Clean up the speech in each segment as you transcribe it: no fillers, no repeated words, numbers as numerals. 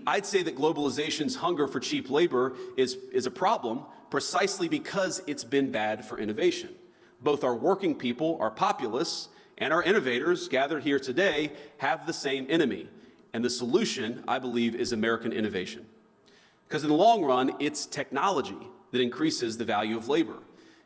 I'd say that globalization's hunger for cheap labor is a problem precisely because it's been bad for innovation. Both our working people, our populace, and our innovators gathered here today have the same enemy. And the solution, I believe, is American innovation. Because in the long run, it's technology that increases the value of labor.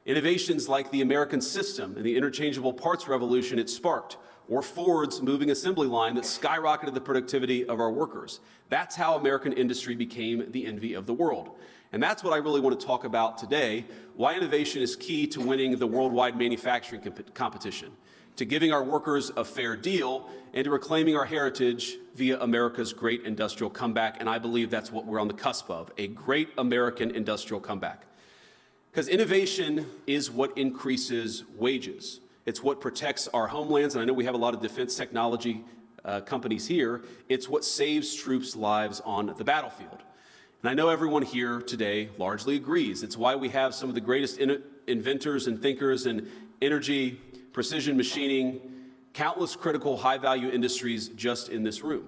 Innovations like the American system and the interchangeable parts revolution it sparked, or Ford's moving assembly line that skyrocketed the productivity of our workers. That's how American industry became the envy of the world. And that's what I really want to talk about today, why innovation is key to winning the worldwide manufacturing competition, to giving our workers a fair deal, and to reclaiming our heritage via America's great industrial comeback. And I believe that's what we're on the cusp of, a great American industrial comeback. Because innovation is what increases wages. It's what protects our homelands, and I know we have a lot of defense technology companies here. It's what saves troops' lives on the battlefield. And I know everyone here today largely agrees. It's why we have some of the greatest inventors and thinkers in energy, precision machining, countless critical high-value industries just in this room.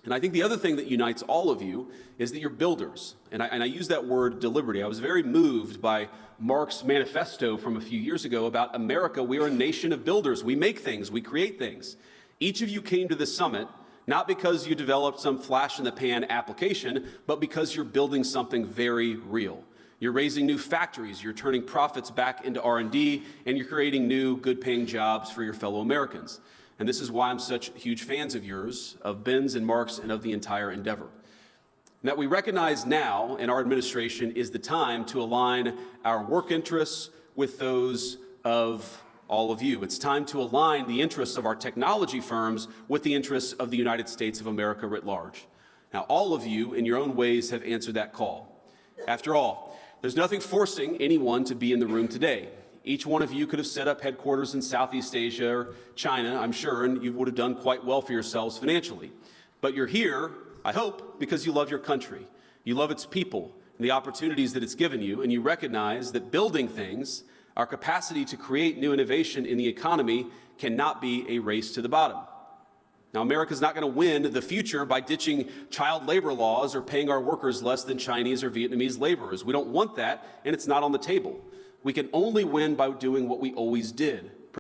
And I think the other thing that unites all of you is that you're builders. And I use that word deliberately. I was very moved by Mark's manifesto from a few years ago about America. We are a nation of builders. We make things, we create things. Each of you came to this summit not because you developed some flash-in-the-pan application, but because you're building something very real. You're raising new factories, you're turning profits back into R&D, and you're creating new, good-paying jobs for your fellow Americans. And this is why I'm such huge fans of yours, of Ben's and Mark's, and of the entire endeavor. And that we recognize now in our administration is the time to align our work interests with those of all of you. It's time to align the interests of our technology firms with the interests of the United States of America writ large. Now, all of you, in your own ways, have answered that call. After all, there's nothing forcing anyone to be in the room today. Each one of you could have set up headquarters in Southeast Asia or China, I'm sure, and you would have done quite well for yourselves financially. But you're here, I hope, because you love your country. You love its people and the opportunities that it's given you, and you recognize that building things, our capacity to create new innovation in the economy, cannot be a race to the bottom. Now, America's not going to win the future by ditching child labor laws or paying our workers less than Chinese or Vietnamese laborers. We don't want that, and it's not on the table. We can only win by doing what we always did,